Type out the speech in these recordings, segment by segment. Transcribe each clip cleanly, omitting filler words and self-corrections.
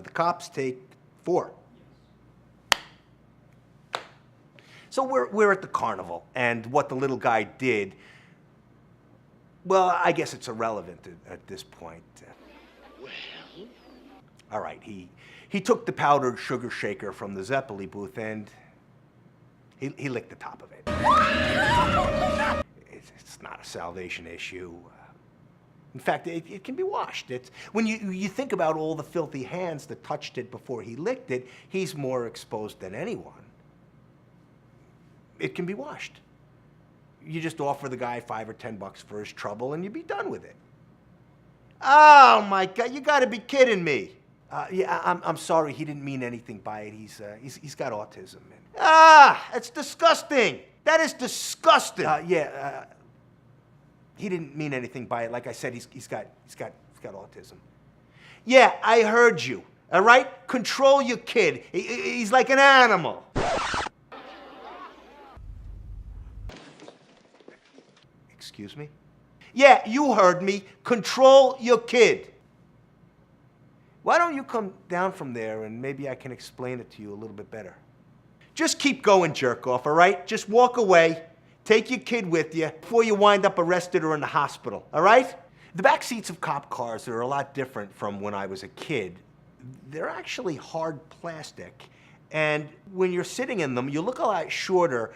The cops take 4. So we're at the carnival, and what the little guy did, well, I guess it's irrelevant at this point. Well? All right, he took the powdered sugar shaker from the Zeppeli booth and he licked the top of it. It's not a salvation issue. In fact, it can be washed. When you think about all the filthy hands that touched it before he licked it, he's more exposed than anyone. It can be washed. You just offer the guy $5 or $10 for his trouble and you'd be done with it. Oh my God, you gotta be kidding me. Yeah, I'm sorry, he didn't mean anything by it. He's got autism. It's disgusting. That is disgusting. He didn't mean anything by it. Like I said, he's got autism. Yeah, I heard you. All right, control your kid. He's like an animal. Excuse me? Yeah, you heard me. Control your kid. Why don't you come down from there and maybe I can explain it to you a little bit better? Just keep going, jerk off, all right? Just walk away. Take your kid with you before you wind up arrested or in the hospital, all right? The back seats of cop cars are a lot different from when I was a kid. They're actually hard plastic. And when you're sitting in them, you look a lot shorter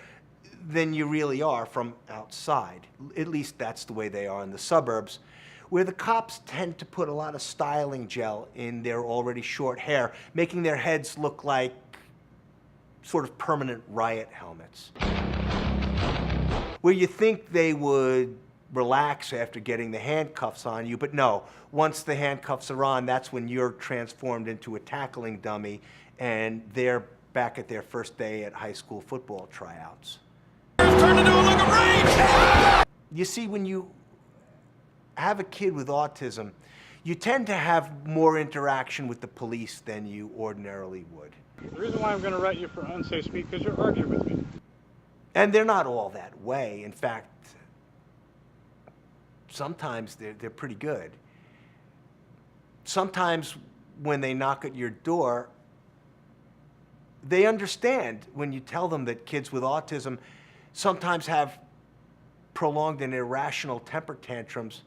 than you really are from outside. At least that's the way they are in the suburbs, where the cops tend to put a lot of styling gel in their already short hair, making their heads look like sort of permanent riot helmets. Where you think they would relax after getting the handcuffs on you, but no, once the handcuffs are on, that's when you're transformed into a tackling dummy and they're back at their first day at high school football tryouts. Turned into a look of rage! You see, when you have a kid with autism, you tend to have more interaction with the police than you ordinarily would. The reason why I'm going to write you for unsafe speed is because you're arguing with me. And they're not all that way. In fact, sometimes they're pretty good. Sometimes when they knock at your door, they understand when you tell them that kids with autism sometimes have prolonged and irrational temper tantrums,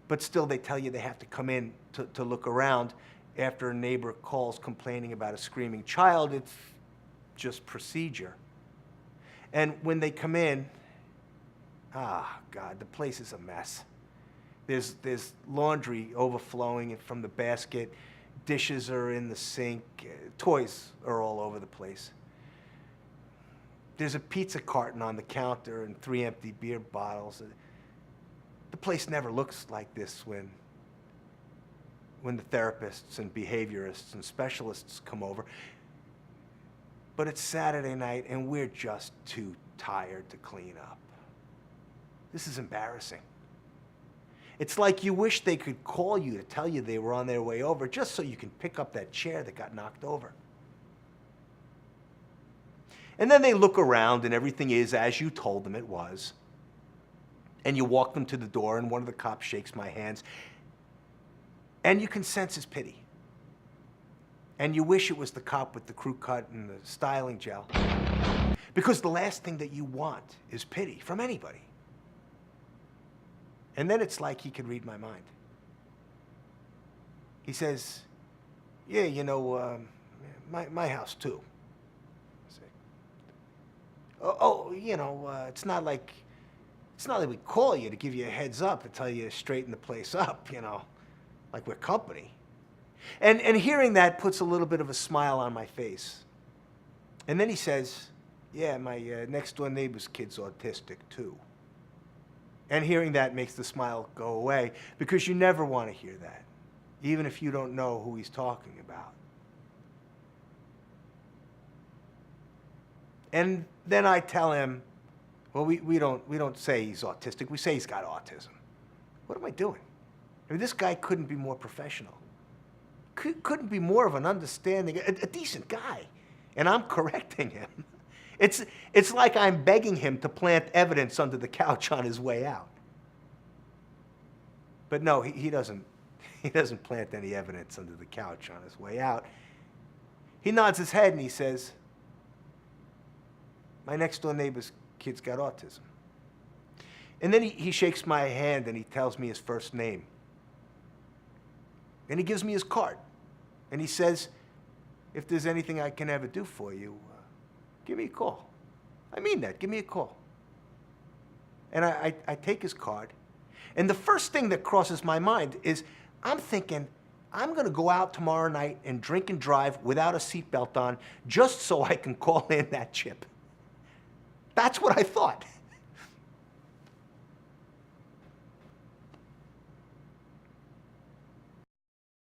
but still they tell you they have to come in to look around after a neighbor calls complaining about a screaming child. It's just procedure. And when they come in, God, the place is a mess. There's laundry overflowing from the basket, dishes are in the sink, toys are all over the place. There's a pizza carton on the counter and 3 empty beer bottles. The place never looks like this when the therapists and behaviorists and specialists come over. But it's Saturday night and we're just too tired to clean up. This is embarrassing. It's like you wish they could call you to tell you they were on their way over just so you can pick up that chair that got knocked over. And then they look around and everything is as you told them it was. And you walk them to the door and one of the cops shakes my hands. And you can sense his pity. And you wish it was the cop with the crew cut and the styling gel. Because the last thing that you want is pity from anybody. And then it's like he could read my mind. He says, yeah, you know, my house too. I say, you know, it's not like we call you to give you a heads up to tell you to straighten the place up, you know, like we're company. And hearing that puts a little bit of a smile on my face. And then he says, yeah, my next door neighbor's kid's autistic too. And hearing that makes the smile go away because you never want to hear that, even if you don't know who he's talking about. And then I tell him, well, we don't say he's autistic, we say he's got autism. What am I doing? I mean, this guy couldn't be more professional. Couldn't be more of an understanding, a decent guy. And I'm correcting him. It's like I'm begging him to plant evidence under the couch on his way out. But no, he doesn't He doesn't plant any evidence under the couch on his way out. He nods his head and he says, my next door neighbor's kid's got autism. And then he shakes my hand and he tells me his first name. And he gives me his card. And he says, if there's anything I can ever do for you, give me a call. I mean that, give me a call. And I take his card. And the first thing that crosses my mind is, I'm thinking, I'm going to go out tomorrow night and drink and drive without a seatbelt on just so I can call in that chip. That's what I thought.